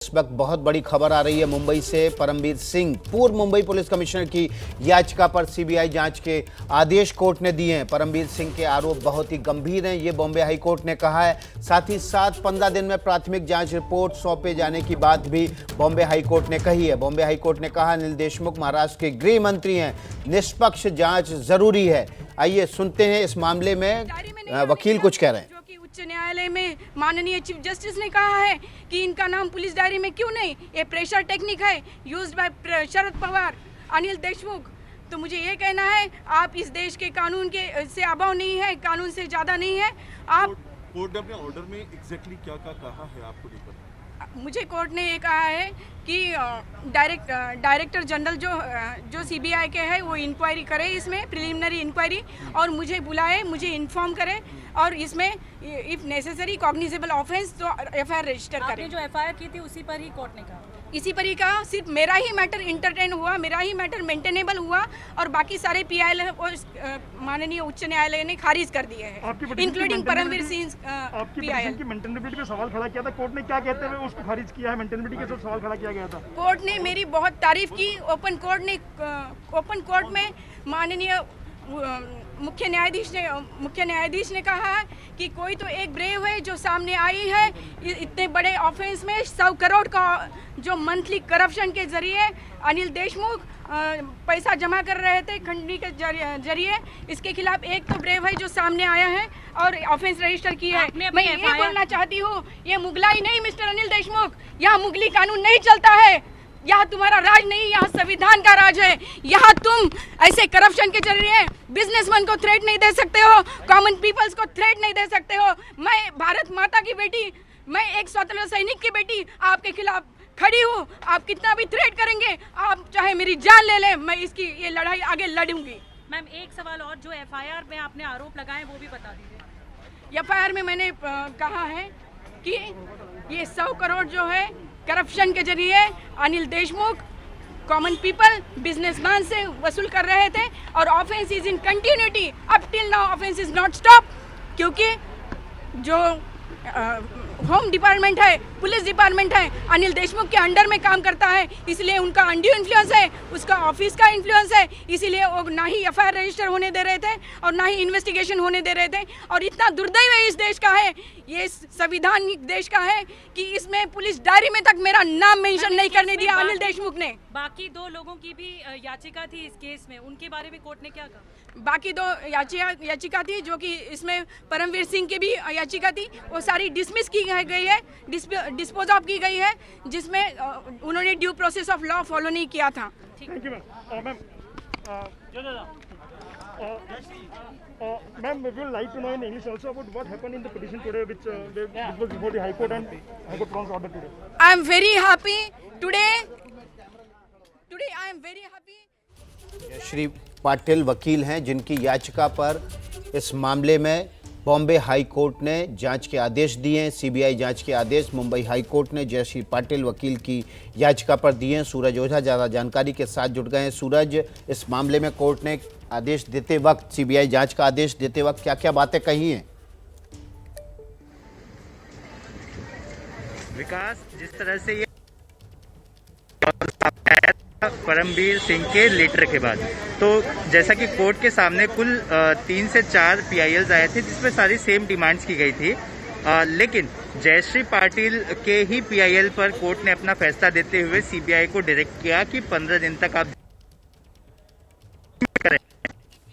इस वक्त बहुत बड़ी खबर आ रही है मुंबई से। परमबीर सिंह पूर्व मुंबई पुलिस कमिश्नर की याचिका पर सीबीआई जांच के आदेश कोर्ट ने दिए हैं। परमबीर सिंह के आरोप बहुत ही गंभीर हैं, ये बॉम्बे हाई कोर्ट ने कहा है। साथ ही साथ 15 दिन में प्राथमिक जांच रिपोर्ट सौंपे जाने की बात भी बॉम्बे हाई कोर्ट ने कही है। बॉम्बे हाई कोर्ट ने कहा अनिल देशमुख महाराष्ट्र के गृह मंत्री हैं, निष्पक्ष जांच जरूरी है। आइए सुनते हैं इस मामले में वकील कुछ कह रहे हैं। उच्च न्यायालय में माननीय चीफ जस्टिस ने कहा है कि इनका नाम पुलिस डायरी में क्यों नहीं, ये प्रेशर टेक्निक है यूज्ड बाय शरद पवार, अनिल देशमुख। तो मुझे ये कहना है, आप इस देश के कानून के से अभाव नहीं है, कानून से ज्यादा नहीं है। आप कोर्ट ने अपने ऑर्डर में एग्जैक्टली क्या कहा है आपको लेकर? मुझे कोर्ट ने ये कहा है कि डायरेक्टर जनरल जो सीबीआई के है वो इंक्वायरी करे, इसमें प्रिलिमिनरी इंक्वायरी, और मुझे बुलाए, मुझे इन्फॉर्म करे, और इसमें इफ नेसेसरी कॉग्निजेबल ऑफेंस तो एफआईआर रजिस्टर करे। जो एफआईआर की थी उसी पर ही कोर्ट ने कहा, इसी पर ही कहा। सिर्फ मेरा ही मैटर इंटरटेन हुआ, मेरा ही मैटर मेंटेनेबल हुआ, और बाकी सारे पीआईएल माननीय उच्च न्यायालय ने खारिज कर दिए हैं, इंक्लूडिंग परमवीर सिंह पीआईएल की मेंटेनेबिलिटी पे सवाल खड़ा किया था कोर्ट ने, क्या कहते हुए उसको खारिज किया है? मेंटेनेबिलिटी के सवाल खड़ा किया गया था। कोर्ट ने मेरी बहुत तारीफ की। ओपन कोर्ट में माननीय मुख्य न्यायाधीश ने कहा है कि कोई तो एक ब्रेव है जो सामने आई है इतने बड़े ऑफेंस में। 100 करोड़ का जो मंथली करप्शन के जरिए अनिल देशमुख पैसा जमा कर रहे थे खंडनी के जरिए, इसके खिलाफ एक तो ब्रेव है जो सामने आया है और ऑफेंस रजिस्टर की है। मैं ये बोलना चाहती हूँ, ये मुगलाई नहीं मिस्टर अनिल देशमुख, यहाँ मुगली कानून नहीं चलता है, यहाँ तुम्हारा राज नहीं, यहाँ संविधान का राज है। यहाँ तुम ऐसे करप्शन के जरिए बिजनेसमैन को थ्रेट नहीं दे सकते हो, कॉमन पीपल्स को थ्रेट नहीं दे सकते हो। मैं भारत माता की बेटी, मैं एक स्वतंत्र सैनिक की बेटी आपके खिलाफ खड़ी हूँ। आप कितना भी थ्रेट करेंगे, आप चाहे मेरी जान ले लें, मैं इसकी ये लड़ाई आगे लड़ूंगी। मैम एक सवाल और, जो एफआईआर में आपने आरोप लगाए वो भी बता दीजिए। एफआईआर में मैंने कहा है कि ये 100 करोड़ जो है करप्शन के जरिए Anil Deshmukh common people businessman से वसूल कर रहे थे, और offence is in continuity up till now, offence is not stop, क्योंकि जो होम डिपार्टमेंट है, पुलिस डिपार्टमेंट है, अनिल देशमुख के अंडर में काम करता है, इसलिए उनका अंड्यू इन्फ्लुएंस है, उसका ऑफिस का इन्फ्लुएंस है, इसीलिए वो ना ही एफआईआर रजिस्टर होने दे रहे थे और ना ही इन्वेस्टिगेशन होने दे रहे थे। और इतना दुर्दैव है इस देश का है, ये संविधानिक देश का है, कि इसमें पुलिस डायरी में तक मेरा नाम मेंशन नहीं करने दिया अनिल देशमुख ने। बाकी 2 लोगों की भी याचिका थी इस केस में, उनके बारे में कोर्ट ने क्या कहा? बाकी 2 याचिका थी, जो कि इसमें परमवीर सिंह की भी याचिका थी, वो सारी डिसमिस की गई है, डिस्पोज ऑफ की गई है, जिसमें उन्होंने due process of law follow नहीं किया था। Thank you ma'am. Ma'am, we would like to know in English also about what happened in the petition today, which was before the High Court, and High Court pronounced order today. I am very happy today. I am very happy. Shri Patil वकील हैं जिनकी याचिका पर इस मामले में Bombay high court ने जांच के आदेश दिए हैं। सीबीआई जांच के आदेश मुंबई हाई कोर्ट ने जयश्री पाटिल वकील की याचिका पर दिए हैं। सूरज ओझा ज़्यादा जानकारी के साथ जुड़ गए हैं। सूरज, इस मामले में कोर्ट ने आदेश देते वक्त, सीबीआई जांच का आदेश देते वक्त क्या क्या बातें कही हैं? विकास, जिस तरह से ये परमबीर सिंह के लेटर के बाद, तो जैसा कि कोर्ट के सामने कुल 3 से 4 पीआईएल्स आए थे जिसमें सारी सेम डिमांड्स की गई थी, लेकिन जयश्री पाटिल के ही पीआईएल पर कोर्ट ने अपना फैसला देते हुए सीबीआई को डायरेक्ट किया कि 15 दिन तक आप करें,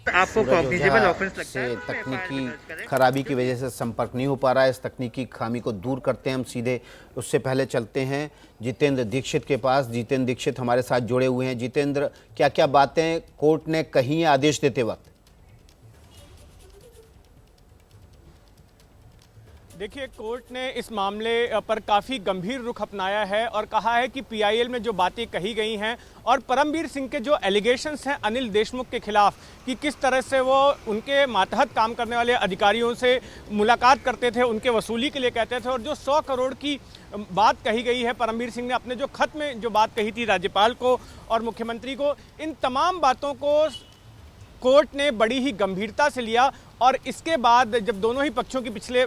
आपको कॉग्निजेबल ऑफेंस लगता है। तकनीकी खराबी की वजह से संपर्क नहीं हो पा रहा है, इस तकनीकी खामी को दूर करते हैं हम सीधे। उससे पहले चलते हैं जितेंद्र दीक्षित के पास। जितेंद्र दीक्षित हमारे साथ जुड़े हुए हैं। जितेंद्र, क्या क्या बातें कोर्ट ने कही हैं आदेश देते वक्त? देखिए, कोर्ट ने इस मामले पर काफ़ी गंभीर रुख अपनाया है और कहा है कि पीआईएल में जो बातें कही गई हैं और परमबीर सिंह के जो एलिगेशंस हैं अनिल देशमुख के खिलाफ, कि किस तरह से वो उनके मातहत काम करने वाले अधिकारियों से मुलाकात करते थे, उनके वसूली के लिए कहते थे, और जो 100 करोड़ की बात कही गई है परमबीर सिंह ने अपने जो खत में जो बात कही थी राज्यपाल को और मुख्यमंत्री को, इन तमाम बातों को कोर्ट ने बड़ी ही गंभीरता से लिया और इसके बाद जब दोनों ही पक्षों की पिछले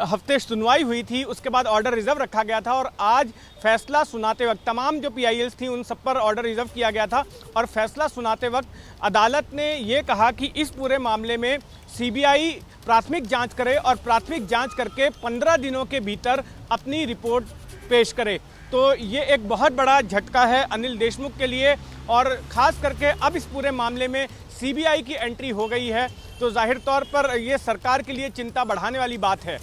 हफ्ते सुनवाई हुई थी, उसके बाद ऑर्डर रिजर्व रखा गया था और आज फैसला सुनाते वक्त तमाम जो PILs थी उन सब पर ऑर्डर रिजर्व किया गया था और फैसला सुनाते वक्त अदालत ने ये कहा कि इस पूरे मामले में CBI प्राथमिक जांच करे और प्राथमिक जांच करके 15 दिनों के भीतर अपनी रिपोर्ट पेश करे। तो ये एक बहुत बड़ा झटका है अनिल देशमुख के लिए और ख़ास करके अब इस पूरे मामले में CBI की एंट्री हो गई है, तो जाहिर तौर पर ये सरकार के लिए चिंता बढ़ाने वाली बात है।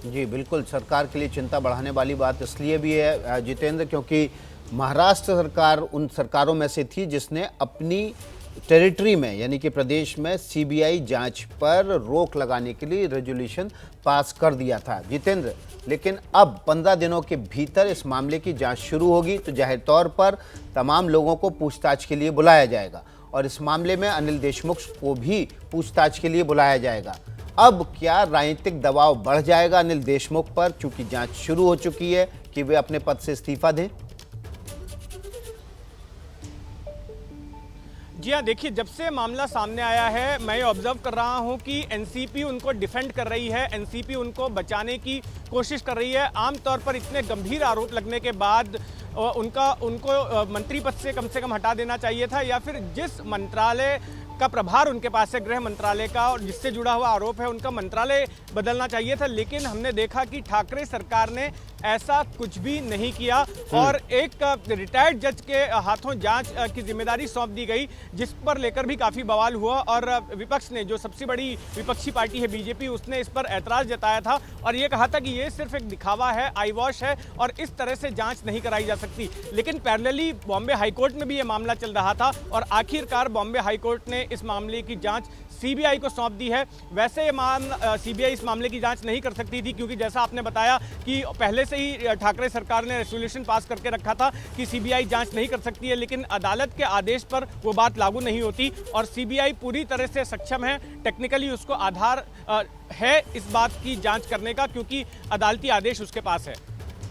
जी बिल्कुल, सरकार के लिए चिंता बढ़ाने वाली बात इसलिए भी है जितेंद्र, क्योंकि महाराष्ट्र सरकार उन सरकारों में से थी जिसने अपनी टेरिटरी में यानी कि प्रदेश में CBI जांच पर रोक लगाने के लिए रेजोल्यूशन पास कर दिया था जितेंद्र। लेकिन अब 15 दिनों के भीतर इस मामले की जांच शुरू होगी, तो जाहिर तौर पर तमाम लोगों को पूछताछ के लिए बुलाया जाएगा और इस मामले में अनिल देशमुख को भी पूछताछ के लिए बुलाया जाएगा। अब क्या राजनीतिक दबाव बढ़ जाएगा अनिल देशमुख पर, चूंकि जांच शुरू हो चुकी है, कि वे अपने पद से इस्तीफा दें? जी हाँ, देखिए जब से मामला सामने आया है मैं ऑब्जर्व कर रहा हूँ कि एनसीपी उनको डिफेंड कर रही है, एनसीपी उनको बचाने की कोशिश कर रही है। आमतौर पर इतने गंभीर आरोप लगने के बाद उनको मंत्री पद से कम हटा देना चाहिए था या फिर जिस मंत्रालय का प्रभार उनके पास है, गृह मंत्रालय का, और जिससे जुड़ा हुआ आरोप है उनका मंत्रालय बदलना चाहिए था। लेकिन हमने देखा कि ठाकरे सरकार ने ऐसा कुछ भी नहीं किया और एक रिटायर्ड जज के हाथों जांच की जिम्मेदारी सौंप दी गई, जिस पर लेकर भी काफ़ी बवाल हुआ और विपक्ष ने, जो सबसे बड़ी विपक्षी पार्टी है BJP, उसने इस पर ऐतराज़ जताया था और ये कहा था कि ये सिर्फ एक दिखावा है, आई वॉश है और इस तरह से जांच नहीं कराई जा सकती। लेकिन पैरेलली बॉम्बे हाईकोर्ट में भी ये मामला चल रहा था और आखिरकार बॉम्बे हाईकोर्ट ने इस मामले की जांच CBI को सौंप दी है। वैसे CBI इस मामले की जांच नहीं कर सकती थी, क्योंकि जैसा आपने बताया कि पहले से ही ठाकरे सरकार ने रेजोल्यूशन पास करके रखा था कि CBI जांच नहीं कर सकती है, लेकिन अदालत के आदेश पर वो बात लागू नहीं होती और CBI पूरी तरह से सक्षम है, टेक्निकली उसको आधार है इस बात की जांच करने का, क्योंकि अदालती आदेश उसके पास है।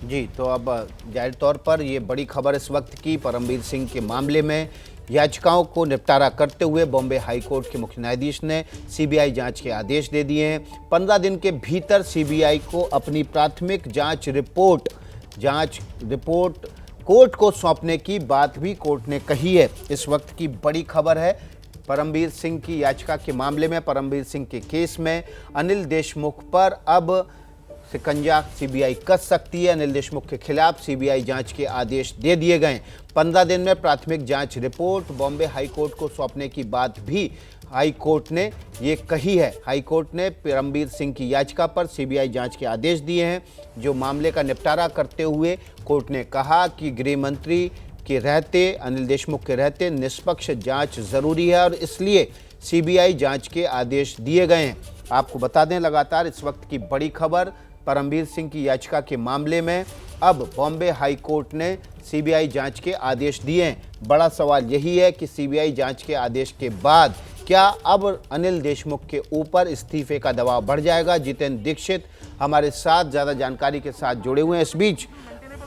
जी, तो अब जाहिर तौर पर ये बड़ी खबर इस वक्त की, परमबीर सिंह के मामले में याचिकाओं को निपटारा करते हुए बॉम्बे हाईकोर्ट के मुख्य न्यायाधीश ने CBI जांच के आदेश दे दिए हैं। 15 दिन के भीतर CBI को अपनी प्राथमिक जांच रिपोर्ट कोर्ट को सौंपने की बात भी कोर्ट ने कही है। इस वक्त की बड़ी खबर है परमबीर सिंह की याचिका के मामले में, परमबीर सिंह के केस में अनिल देशमुख पर अब शिकंजा CBI कस सकती है। अनिल देशमुख के खिलाफ CBI जांच के आदेश दे दिए गए। 15 दिन में प्राथमिक जांच रिपोर्ट बॉम्बे हाईकोर्ट को सौंपने की बात भी हाईकोर्ट ने ये कही है। हाईकोर्ट ने परमबीर सिंह की याचिका पर CBI जांच के आदेश दिए हैं। जो मामले का निपटारा करते हुए कोर्ट ने कहा कि गृह मंत्री के रहते, अनिल देशमुख के रहते निष्पक्ष जांच जरूरी है और इसलिए CBI जांच के आदेश दिए गए हैं। आपको बता दें, लगातार इस वक्त की बड़ी खबर परमबीर सिंह की याचिका के मामले में अब बॉम्बे हाई कोर्ट ने CBI जांच के आदेश दिए हैं। बड़ा सवाल यही है कि CBI जांच के आदेश के बाद क्या अब अनिल देशमुख के ऊपर इस्तीफे का दबाव बढ़ जाएगा? जितेंद्र दीक्षित हमारे साथ ज़्यादा जानकारी के साथ जुड़े हुए हैं। इस बीच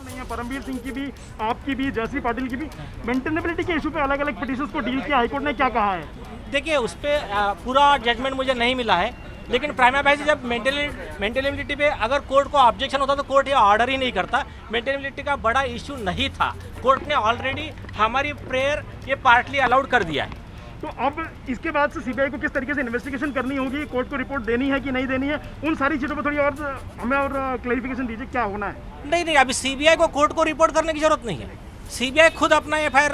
नहीं है, परमबीर सिंह की भी, आपकी भी, जयश्री पाटिल की भी मेंटेनेबिलिटी के इशू पे अलग अलग पिटीशंस को डील किया, हाईकोर्ट ने क्या कहा है? देखिए, उस पर पूरा जजमेंट मुझे नहीं मिला है, लेकिन प्राइमा फेसी जब मेंटेनेबिलिटी पे अगर कोर्ट को ऑब्जेक्शन होता तो कोर्ट ये ऑर्डर ही नहीं करता। मेंटेनेबिलिटी का बड़ा इशू नहीं था, कोर्ट ने ऑलरेडी हमारी प्रेयर ये पार्टली अलाउड कर दिया है। तो अब इसके बाद से CBI को किस तरीके से इन्वेस्टिगेशन करनी होगी, कोर्ट को रिपोर्ट देनी है कि नहीं देनी है, उन सारी चीज़ों पर थोड़ी और हमें और क्लैरिफिकेशन दीजिए, क्या होना है? नहीं, अभी CBI को कोर्ट को रिपोर्ट करने की जरूरत नहीं है। CBI खुद अपना FIR,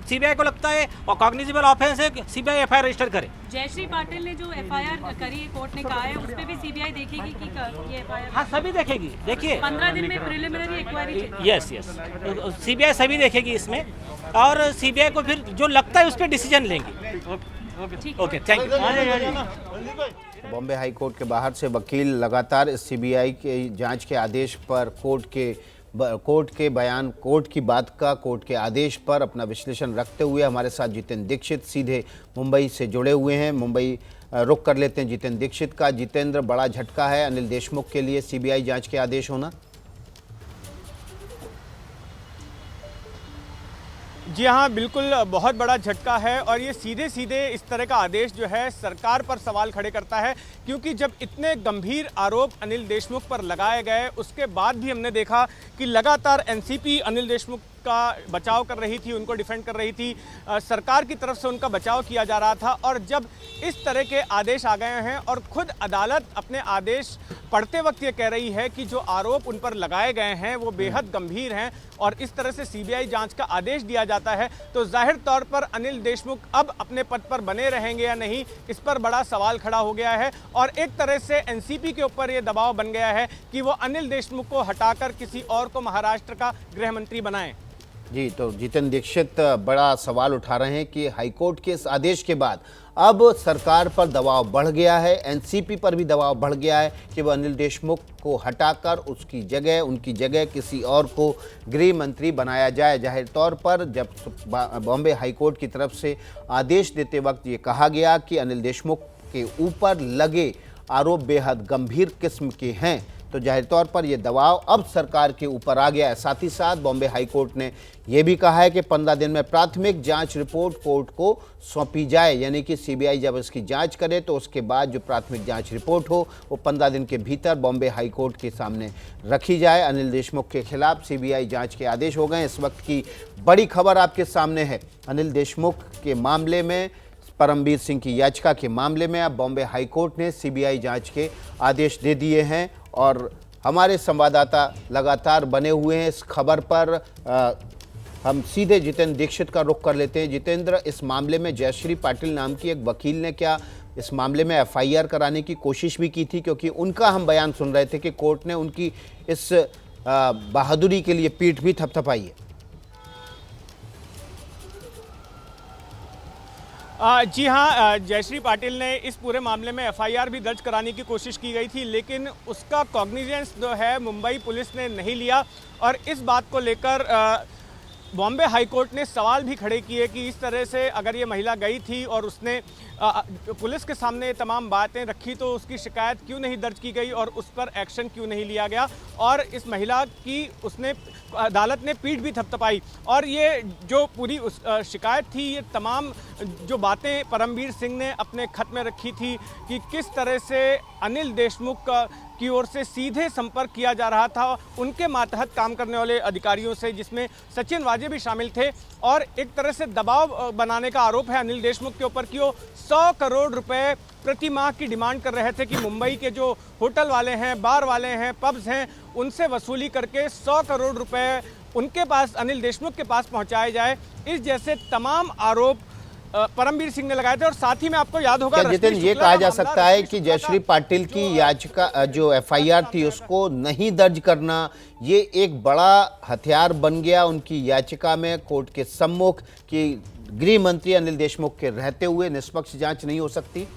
CBI को लगता है और कॉग्निजेबल ऑफेंस है, CBI FIR रजिस्टर करे। जयश्री पाटिल ने जो FIR करी है, कोर्ट ने कहा है उस पर भी CBI देखेगी कि ये FIR? हाँ, सभी देखेगी। देखिए 15 दिन में प्रिलिमिनरी इंक्वायरी। यस, CBI सभी देखेगी इसमें और CBI को फिर जो लगता है उस पर डिसीजन लेंगे। Okay, thank you. Bombay high court के बाहर से वकील लगातार इस CBI के जांच के आदेश पर कोर्ट के बयान, कोर्ट की बात का, कोर्ट के आदेश पर अपना विश्लेषण रखते हुए हमारे साथ जितेंद्र दीक्षित सीधे मुंबई से जुड़े हुए हैं। मुंबई रुक कर लेते हैं जितेंद्र दीक्षित का। जितेंद्र, बड़ा झटका है अनिल देशमुख के लिए CBI जांच के आदेश होना? जी हाँ, बिल्कुल बहुत बड़ा झटका है और ये सीधे सीधे इस तरह का आदेश जो है सरकार पर सवाल खड़े करता है, क्योंकि जब इतने गंभीर आरोप अनिल देशमुख पर लगाए गए उसके बाद भी हमने देखा कि लगातार एनसीपी अनिल देशमुख का बचाव कर रही थी, उनको डिफेंड कर रही थी, सरकार की तरफ से उनका बचाव किया जा रहा था। और जब इस तरह के आदेश आ गए हैं और खुद अदालत अपने आदेश पढ़ते वक्त ये कह रही है कि जो आरोप उन पर लगाए गए हैं वो बेहद गंभीर हैं और इस तरह से सीबीआई जांच का आदेश दिया जाता है, तो जाहिर तौर पर अनिल देशमुख अब अपने पद पर बने रहेंगे या नहीं, इस पर बड़ा सवाल खड़ा हो गया है। और एक तरह से एनसीपी के ऊपर ये दबाव बन गया है कि वो अनिल देशमुख को हटाकर किसी और को महाराष्ट्र का गृह मंत्री बनाएं। जी, तो जितेंद्र दीक्षित बड़ा सवाल उठा रहे हैं कि हाईकोर्ट के इस आदेश के बाद अब सरकार पर दबाव बढ़ गया है, एनसीपी पर भी दबाव बढ़ गया है कि वह अनिल देशमुख को हटाकर उनकी जगह किसी और को गृह मंत्री बनाया जाए। जाहिर तौर पर जब बॉम्बे हाईकोर्ट की तरफ से आदेश देते वक्त ये कहा गया कि अनिल देशमुख के ऊपर लगे आरोप बेहद गंभीर किस्म के हैं, तो जाहिर तौर पर यह दबाव अब सरकार के ऊपर आ गया है। साथ ही साथ बॉम्बे हाईकोर्ट ने यह भी कहा है कि 15 दिन में प्राथमिक जांच रिपोर्ट कोर्ट को सौंपी जाए, यानी कि सीबीआई जब इसकी जांच करे तो उसके बाद जो प्राथमिक जांच रिपोर्ट हो वो 15 दिन के भीतर बॉम्बे हाईकोर्ट के सामने रखी जाए। अनिल देशमुख के खिलाफ सीबीआई जांच के आदेश हो गए। इस वक्त की बड़ी खबर आपके सामने है, अनिल देशमुख के मामले में, परमबीर सिंह की याचिका के मामले में अब बॉम्बे हाईकोर्ट ने सीबीआई जांच के आदेश दे दिए हैं और हमारे संवाददाता लगातार बने हुए हैं इस खबर पर। हम सीधे जितेंद्र दीक्षित का रुख कर लेते हैं। जितेंद्र, इस मामले में जयश्री पाटिल नाम की एक वकील ने क्या इस मामले में एफआईआर कराने की कोशिश भी की थी, क्योंकि उनका हम बयान सुन रहे थे कि कोर्ट ने उनकी इस बहादुरी के लिए पीठ भी थपथपाई है। जी हाँ, जयश्री पाटिल ने इस पूरे मामले में एफआईआर भी दर्ज कराने की कोशिश की गई थी, लेकिन उसका कॉग्निजेंस जो है मुंबई पुलिस ने नहीं लिया और इस बात को लेकर बॉम्बे हाईकोर्ट ने सवाल भी खड़े किए कि इस तरह से अगर ये महिला गई थी और उसने पुलिस के सामने तमाम बातें रखी तो उसकी शिकायत क्यों नहीं दर्ज की गई और उस पर एक्शन क्यों नहीं लिया गया। और इस महिला की अदालत ने पीठ भी थपथपाई और ये जो पूरी शिकायत थी, ये तमाम जो बातें परमबीर सिंह ने अपने खत में रखी थी कि किस तरह से अनिल देशमुख की ओर से सीधे संपर्क किया जा रहा था उनके मातहत काम करने वाले अधिकारियों से, जिसमें सचिन वाजे भी शामिल थे, और एक तरह से दबाव बनाने का आरोप है अनिल देशमुख के ऊपर कि वो 100 करोड़ रुपए प्रति माह की डिमांड कर रहे थे कि मुंबई के जो होटल वाले हैं, बार वाले हैं, पब्स हैं, उनसे वसूली करके 100 करोड़ रुपए उनके पास, अनिल देशमुख के पास पहुंचाए जाए। इस जैसे तमाम आरोप परमबीर सिंह ने लगाए थे। और साथ ही में आपको याद होगा, जितेंद्र, ये कहा जा सकता है कि जयश्री पाटिल की याचिका जो एफआईआर थी उसको नहीं दर्ज करना, ये एक बड़ा हथियार बन गया उनकी याचिका में कोर्ट के सम्मुख कि गृह मंत्री अनिल देशमुख के रहते हुए निष्पक्ष जांच नहीं हो सकती।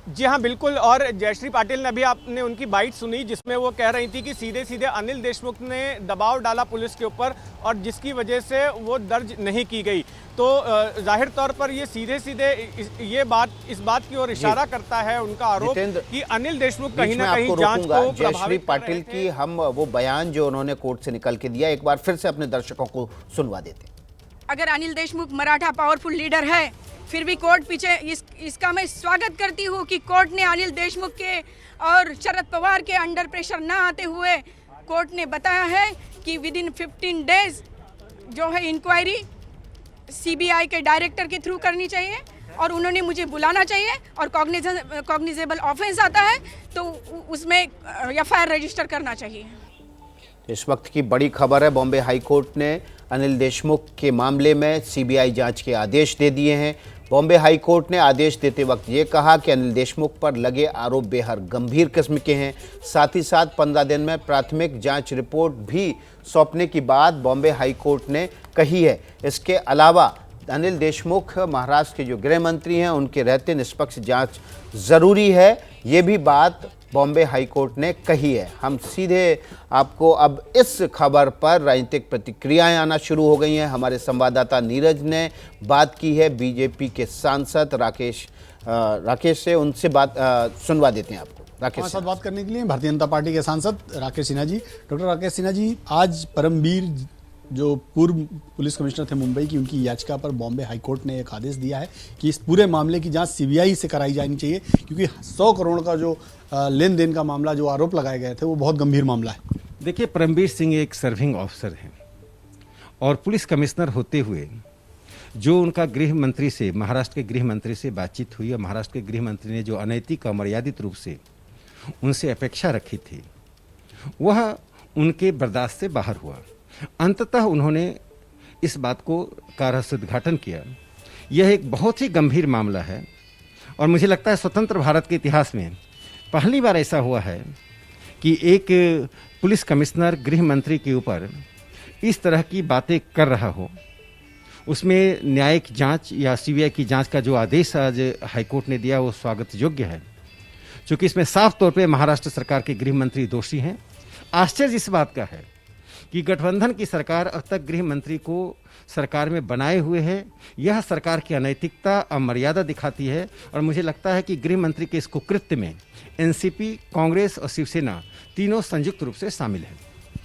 जी हाँ, बिल्कुल। और जयश्री पाटिल ने अभी आपने उनकी बाइट सुनी जिसमें वो कह रही थी कि सीधे सीधे अनिल देशमुख ने दबाव डाला पुलिस के ऊपर और जिसकी वजह से वो दर्ज नहीं की गई। तो जाहिर तौर पर ये सीधे सीधे इस बात की ओर इशारा करता है उनका आरोप कि अनिल देशमुख कहीं ना कहीं जांच को जयश्री पाटिल की हम वो बयान जो उन्होंने कोर्ट से निकल के दिया एक बार फिर से अपने दर्शकों को सुनवा देते। अगर अनिल देशमुख मराठा पावरफुल लीडर है, फिर भी कोर्ट पीछे इसका मैं स्वागत करती हूँ कि कोर्ट ने अनिल देशमुख के और शरद पवार के अंडर प्रेशर ना आते हुए कोर्ट ने बताया है कि विद इन 15 डेज जो है इंक्वायरी सीबीआई के डायरेक्टर के थ्रू करनी चाहिए और उन्होंने मुझे बुलाना चाहिए और कॉग्निजेबल ऑफेंस आता है तो उसमें एफआईआर रजिस्टर करना चाहिए। इस वक्त की बड़ी खबर है, बॉम्बे हाईकोर्ट ने अनिल देशमुख के मामले में सीबीआई जांच के आदेश दे दिए हैं। बॉम्बे हाईकोर्ट ने आदेश देते वक्त ये कहा कि अनिल देशमुख पर लगे आरोप बेहद गंभीर किस्म के हैं। साथ ही साथ 15 दिन में प्राथमिक जांच रिपोर्ट भी सौंपने की बात बॉम्बे हाईकोर्ट ने कही है। इसके अलावा अनिल देशमुख महाराष्ट्र के जो गृह मंत्री हैं उनके रहते निष्पक्ष जांच ज़रूरी है, ये भी बात बॉम्बे हाईकोर्ट ने कही है। हम सीधे आपको अब इस खबर पर राजनीतिक प्रतिक्रियाएं आना शुरू हो गई हैं। हमारे संवाददाता नीरज ने बात की है बीजेपी के सांसद राकेश से, उनसे बात सुनवा देते हैं आपको। राकेश हमारे साथ बात करने के लिए भारतीय जनता पार्टी के सांसद राकेश सिन्हा जी। डॉक्टर राकेश सिन्हा जी, आज परमबीर जो पूर्व पुलिस कमिश्नर थे मुंबई की, उनकी याचिका पर बॉम्बे हाईकोर्ट ने एक आदेश दिया है कि इस पूरे मामले की जांच सीबीआई से कराई जानी चाहिए, क्योंकि 100 करोड़ का जो लेन देन का मामला, जो आरोप लगाए गए थे, वो बहुत गंभीर मामला है। देखिए, परमबीर सिंह एक सर्विंग ऑफिसर हैं और पुलिस कमिश्नर होते हुए जो उनका गृह मंत्री से, महाराष्ट्र के गृह मंत्री से बातचीत हुई और महाराष्ट्र के गृह मंत्री ने जो अनैतिक और मर्यादित रूप से उनसे अपेक्षा रखी थी, वह उनके बर्दाश्त से बाहर हुआ। अंततः उन्होंने इस बात को का रहस्योद्घाटन किया। यह एक बहुत ही गंभीर मामला है और मुझे लगता है स्वतंत्र भारत के इतिहास में पहली बार ऐसा हुआ है कि एक पुलिस कमिश्नर गृह मंत्री के ऊपर इस तरह की बातें कर रहा हो। उसमें न्यायिक जांच या सीबीआई की जांच का जो आदेश आज हाईकोर्ट ने दिया, वो स्वागत योग्य है, क्योंकि इसमें साफ तौर पे महाराष्ट्र सरकार के गृह मंत्री दोषी हैं। आश्चर्य इस बात का है कि गठबंधन की सरकार अब तक गृह मंत्री को सरकार में बनाए हुए है। यह सरकार की अनैतिकता और मर्यादा दिखाती है और मुझे लगता है कि गृह मंत्री के इस कुकृत्य में एनसीपी, कांग्रेस और शिवसेना तीनों संयुक्त रूप से शामिल हैं।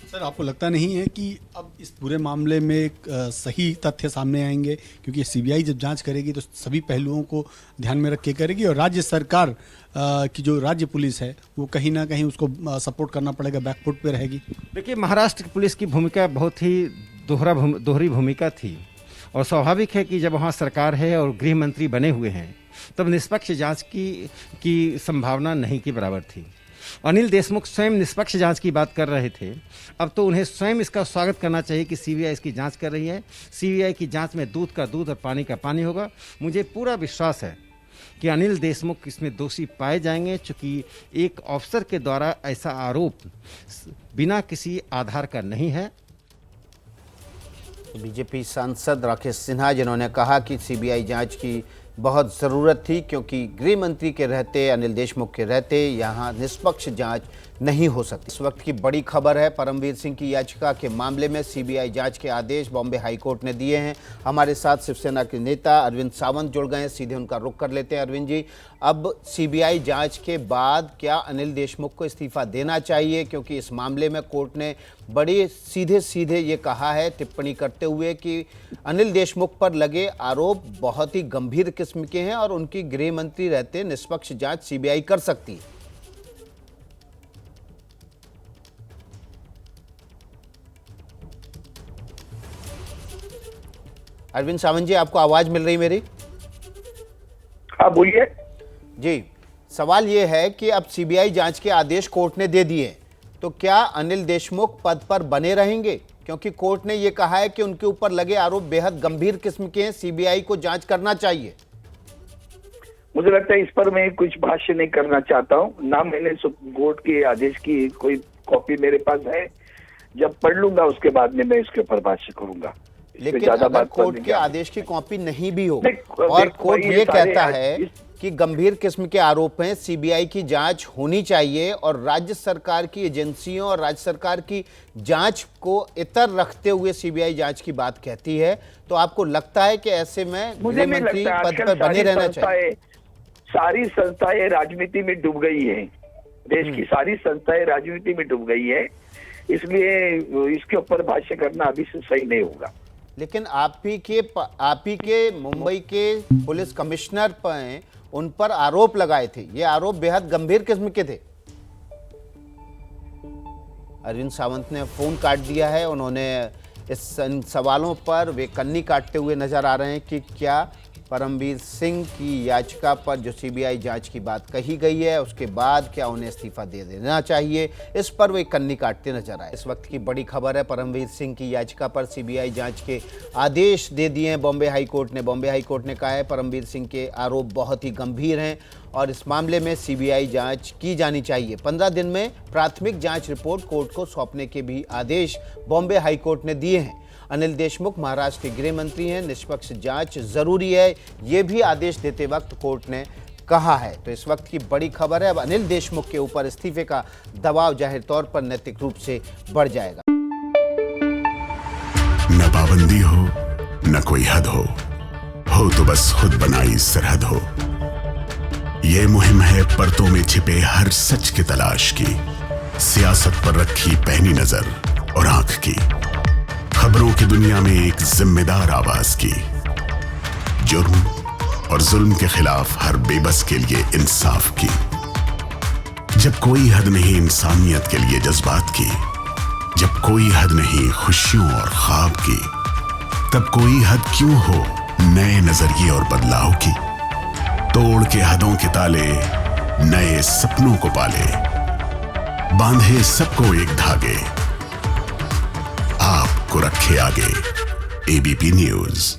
सर, आपको लगता नहीं है कि अब इस पूरे मामले में एक सही तथ्य सामने आएंगे, क्योंकि सीबीआई जब जांच करेगी तो सभी पहलुओं को ध्यान में रख के करेगी और राज्य सरकार की जो राज्य पुलिस है वो कहीं ना कहीं उसको सपोर्ट करना पड़ेगा, बैकफुट पे रहेगी। देखिए, महाराष्ट्र की पुलिस की भूमिका बहुत ही दोहरी भूमिका थी और स्वाभाविक है कि जब वहाँ सरकार है और गृह मंत्री बने हुए हैं तब निष्पक्ष जांच की संभावना नहीं के बराबर थी। अनिल देशमुख स्वयं निष्पक्ष जांच की बात कर रहे थे। अब तो उन्हें स्वयं इसका स्वागत करना चाहिए कि सीबीआई इसकी जांच कर रही है। सीबीआई की जांच में दूध का दूध और पानी का पानी होगा। मुझे पूरा विश्वास है कि अनिल देशमुख इसमें दोषी पाए जाएंगे, चूँकि एक अफसर के द्वारा ऐसा आरोप बिना किसी आधार का नहीं है। बीजेपी सांसद राकेश सिन्हा, जिन्होंने कहा कि सीबीआई जांच की बहुत ज़रूरत थी, क्योंकि गृह मंत्री के रहते, अनिल देशमुख के रहते यहाँ निष्पक्ष जांच नहीं हो सकती। इस वक्त की बड़ी खबर है, परमबीर सिंह की याचिका के मामले में सीबीआई जांच के आदेश बॉम्बे हाईकोर्ट ने दिए हैं। हमारे साथ शिवसेना के नेता अरविंद सावंत जुड़ गए हैं, सीधे उनका रुख कर लेते हैं। अरविंद जी, अब सीबीआई जांच के बाद क्या अनिल देशमुख को इस्तीफा देना चाहिए, क्योंकि इस मामले में कोर्ट ने बड़ी सीधे ये कहा है, टिप्पणी करते हुए कि अनिल देशमुख पर लगे आरोप बहुत ही गंभीर किस्म के हैं और उनकी गृह मंत्री रहते निष्पक्ष जांच सीबीआई कर सकती है। अरविंद सावंत जी, आपको आवाज मिल रही मेरी? हाँ, बोलिए जी। सवाल ये है कि अब सीबीआई जांच के आदेश कोर्ट ने दे दिए, तो क्या अनिल देशमुख पद पर बने रहेंगे? क्योंकि कोर्ट ने ये कहा है कि उनके ऊपर लगे आरोप बेहद गंभीर किस्म के हैं, सीबीआई को जांच करना चाहिए। मुझे लगता है इस पर मैं कुछ भाष्य नहीं करना चाहता हूँ। ना मैंने सुप्रीम कोर्ट के आदेश की कोई कॉपी मेरे पास है। जब पढ़ लूंगा उसके बाद में मैं इसके ऊपर भाष्य करूंगा। लेकिन अगर कोर्ट के आदेश की कॉपी नहीं भी हो और कोर्ट ये कहता है कि गंभीर किस्म के आरोप हैं, सीबीआई की जांच होनी चाहिए और राज्य सरकार की एजेंसियों और राज्य सरकार की जांच को इतर रखते हुए सीबीआई जांच की बात कहती है, तो आपको लगता है कि ऐसे में गृह मंत्री पद पर बने रहना चाहिए? सारी संस्थाएं राजनीति में डूब गई है, देश की सारी संस्थाएं राजनीति में डूब गई है, इसलिए इसके ऊपर भाष्य करना अभी से सही नहीं होगा। लेकिन आप ही के मुंबई के पुलिस कमिश्नर पर उन पर आरोप लगाए थे, ये आरोप बेहद गंभीर किस्म के थे। अरविंद सावंत ने फोन काट दिया है। उन्होंने इस सवालों पर वे कन्नी काटते हुए नजर आ रहे हैं कि क्या परमबीर सिंह की याचिका पर जो सीबीआई जांच की बात कही गई है उसके बाद क्या उन्हें इस्तीफा दे देना चाहिए, इस पर वे कन्नी काटते नजर आए। इस वक्त की बड़ी खबर है, परमबीर सिंह की याचिका पर सीबीआई जांच के आदेश दे दिए हैं बॉम्बे हाईकोर्ट ने। बॉम्बे हाईकोर्ट ने कहा है परमबीर सिंह के आरोप बहुत ही गंभीर हैं और इस मामले में सीबीआई जांच की जानी चाहिए। 15 दिन में प्राथमिक जांच रिपोर्ट कोर्ट को सौंपने के भी आदेश बॉम्बे हाईकोर्ट ने दिए हैं। अनिल देशमुख महाराष्ट्र के गृह मंत्री हैं, निष्पक्ष जांच जरूरी है, ये भी आदेश देते वक्त कोर्ट ने कहा है। तो इस वक्त की बड़ी खबर है, अब अनिल देशमुख के ऊपर इस्तीफे का दबाव जाहिर तौर पर नैतिक रूप से बढ़ जाएगा। न पाबंदी हो न कोई हद हो तो बस खुद बनाई सरहद हो। ये मुहिम है परतों में छिपे हर सच की तलाश की, सियासत पर रखी पैनी नजर और आंख की, खबरों की दुनिया में एक जिम्मेदार आवाज की, जुर्म और जुल्म के खिलाफ हर बेबस के लिए इंसाफ की। जब कोई हद नहीं इंसानियत के लिए जज्बात की, जब कोई हद नहीं खुशियों और ख्वाब की, तब कोई हद क्यों हो नए नजरिए और बदलाव की। तोड़ के हदों के ताले नए सपनों को पाले, बांधे सबको एक धागे, आपको रखे आगे। ABP news.